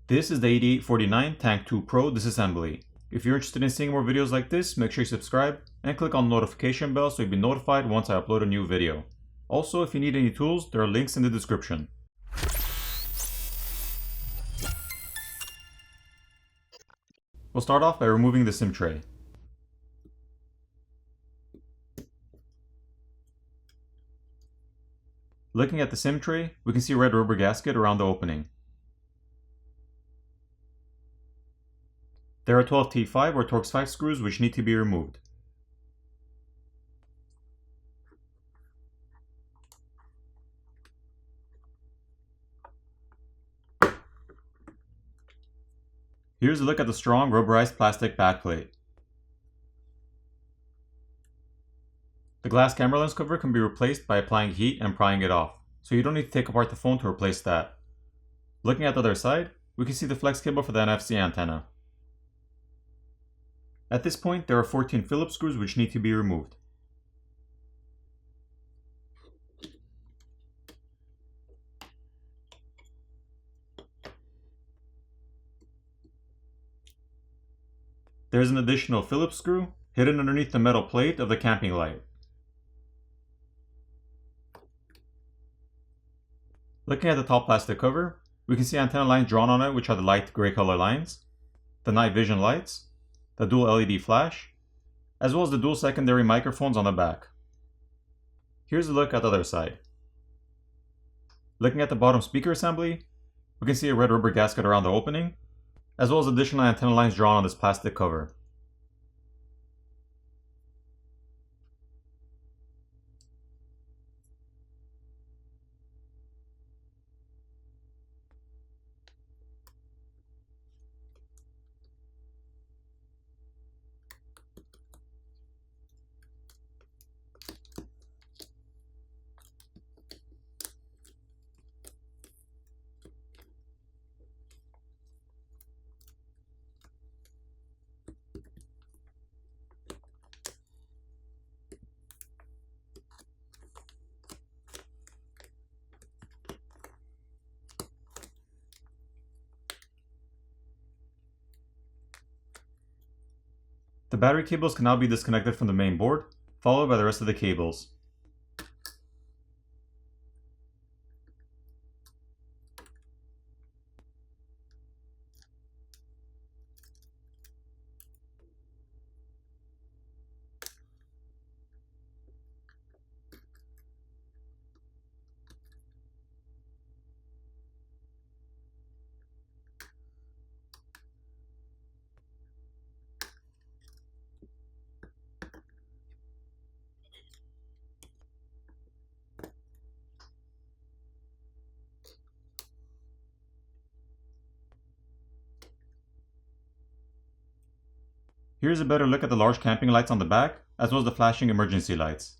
This is the 8849 Tank 2 Pro disassembly. If you're interested in seeing more videos like this, make sure you subscribe and click on the notification bell so you'll be notified once I upload a new video. Also, if you need any tools, there are links in the description. We'll start off by removing the SIM tray. Looking at the SIM tray, we can see a red rubber gasket around the opening. There are 12 T5 or Torx 5 screws which need to be removed. Here's a look at the strong rubberized plastic backplate. The glass camera lens cover can be replaced by applying heat and prying it off, so you don't need to take apart the phone to replace that. Looking at the other side, we can see the flex cable for the NFC antenna. At this point, there are 14 Phillips screws which need to be removed. There is an additional Phillips screw hidden underneath the metal plate of the camping light. Looking at the top plastic cover, we can see antenna lines drawn on it, which are the light gray color lines, the night vision lights, the dual LED flash, as well as the dual secondary microphones on the back. Here's a look at the other side. Looking at the bottom speaker assembly, we can see a red rubber gasket around the opening, as well as additional antenna lines drawn on this plastic cover. The battery cables can now be disconnected from the main board, followed by the rest of the cables. Here's a better look at the large camping lights on the back, as well as the flashing emergency lights.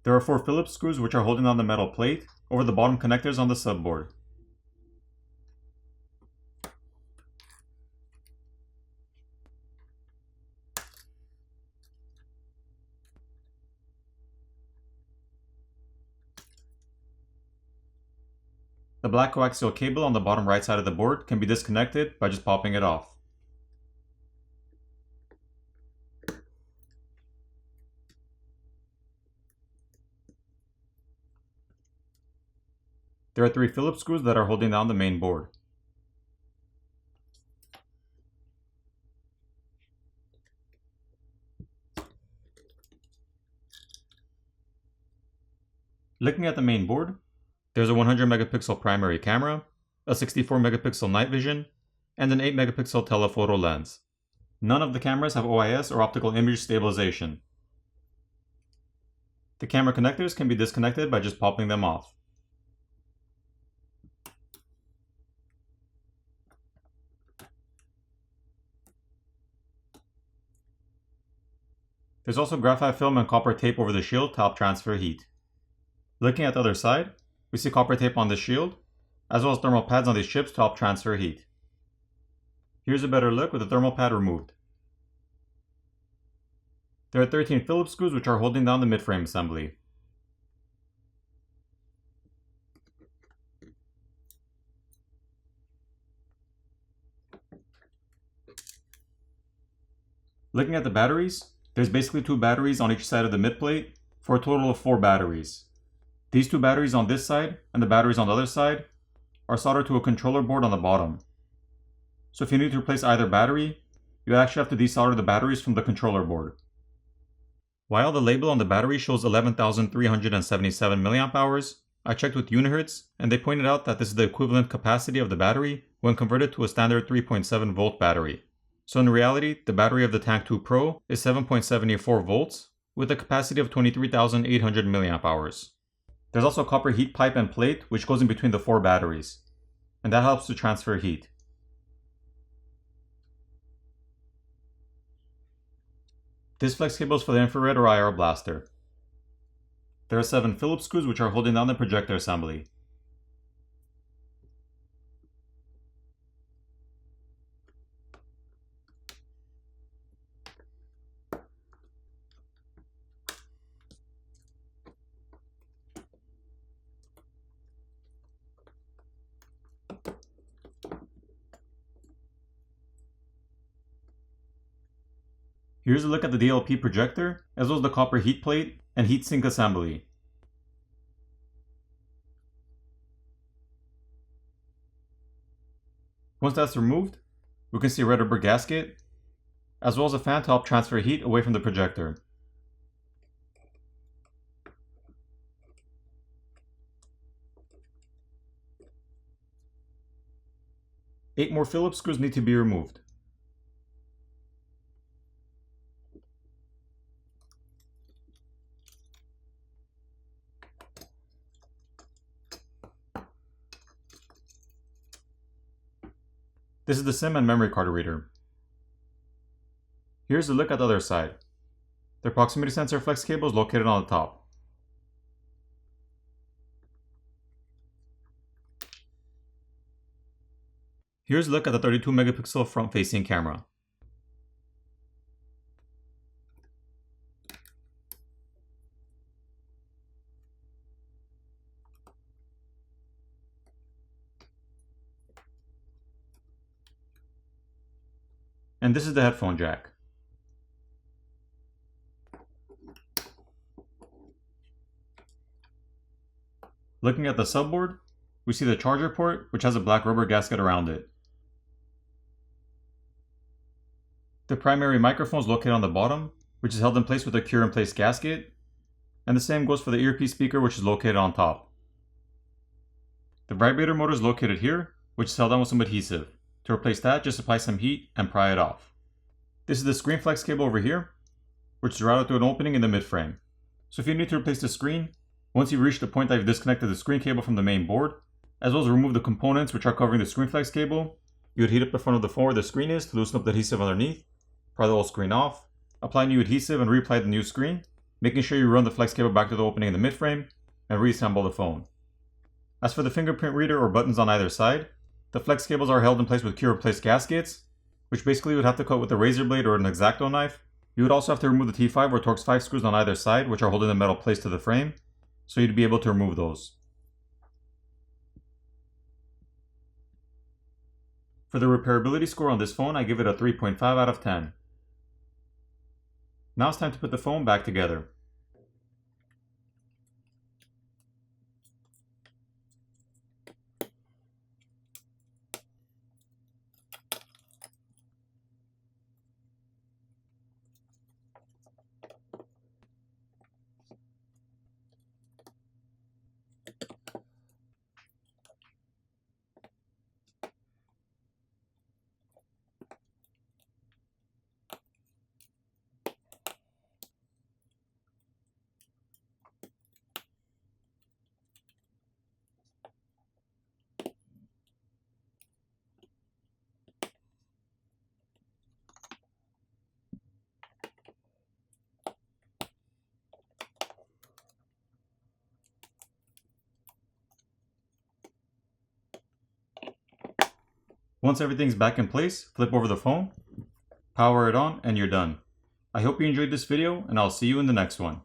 There are 4 Phillips screws which are holding on the metal plate over the bottom connectors on the subboard. The black coaxial cable on the bottom right side of the board can be disconnected by just popping it off. There are 3 Phillips screws that are holding down the main board. Looking at the main board, there's a 100 megapixel primary camera, a 64 megapixel night vision, and an 8 megapixel telephoto lens. None of the cameras have OIS or optical image stabilization. The camera connectors can be disconnected by just popping them off. There's also graphite film and copper tape over the shield to help transfer heat. Looking at the other side, we see copper tape on the shield, as well as thermal pads on these chips to help transfer heat. Here's a better look with the thermal pad removed. There are 13 Phillips screws which are holding down the mid-frame assembly. Looking at the batteries, there's basically 2 batteries on each side of the mid plate for a total of 4 batteries. These 2 batteries on this side and the batteries on the other side are soldered to a controller board on the bottom. So if you need to replace either battery, you actually have to desolder the batteries from the controller board. While the label on the battery shows 11,377 mAh, I checked with Unihertz and they pointed out that this is the equivalent capacity of the battery when converted to a standard 3.7 volt battery. So in reality, the battery of the Tank 2 Pro is 7.74 volts with a capacity of 23,800 mAh. There's also a copper heat pipe and plate which goes in between the 4 batteries, and that helps to transfer heat. This flex cable is for the infrared or IR blaster. There are 7 Phillips screws which are holding down the projector assembly. Here's a look at the DLP projector, as well as the copper heat plate and heatsink assembly. Once that's removed, we can see a red rubber gasket, as well as a fan to help transfer heat away from the projector. Eight more Phillips screws need to be removed. This is the SIM and memory card reader. Here's a look at the other side. The proximity sensor flex cable is located on the top. Here's a look at the 32 megapixel front facing camera. And this is the headphone jack. Looking at the subboard, we see the charger port, which has a black rubber gasket around it. The primary microphone is located on the bottom, which is held in place with a cure-in-place gasket, and the same goes for the earpiece speaker, which is located on top. The vibrator motor is located here, which is held on with some adhesive. To replace that, just apply some heat and pry it off. This is the screen flex cable over here, which is routed through an opening in the mid-frame. So if you need to replace the screen, once you've reached the point that you've disconnected the screen cable from the main board, as well as remove the components which are covering the screen flex cable, you would heat up the front of the phone where the screen is to loosen up the adhesive underneath, pry the old screen off, apply new adhesive and reapply the new screen, making sure you run the flex cable back to the opening in the mid-frame, and reassemble the phone. As for the fingerprint reader or buttons on either side, the flex cables are held in place with cure-in-place gaskets, which basically you would have to cut with a razor blade or an X-Acto knife. You would also have to remove the T5 or Torx 5 screws on either side, which are holding the metal placed to the frame, so you'd be able to remove those. For the repairability score on this phone, I give it a 3.5 out of 10. Now it's time to put the phone back together. Once everything's back in place, flip over the phone, power it on, and you're done. I hope you enjoyed this video, and I'll see you in the next one.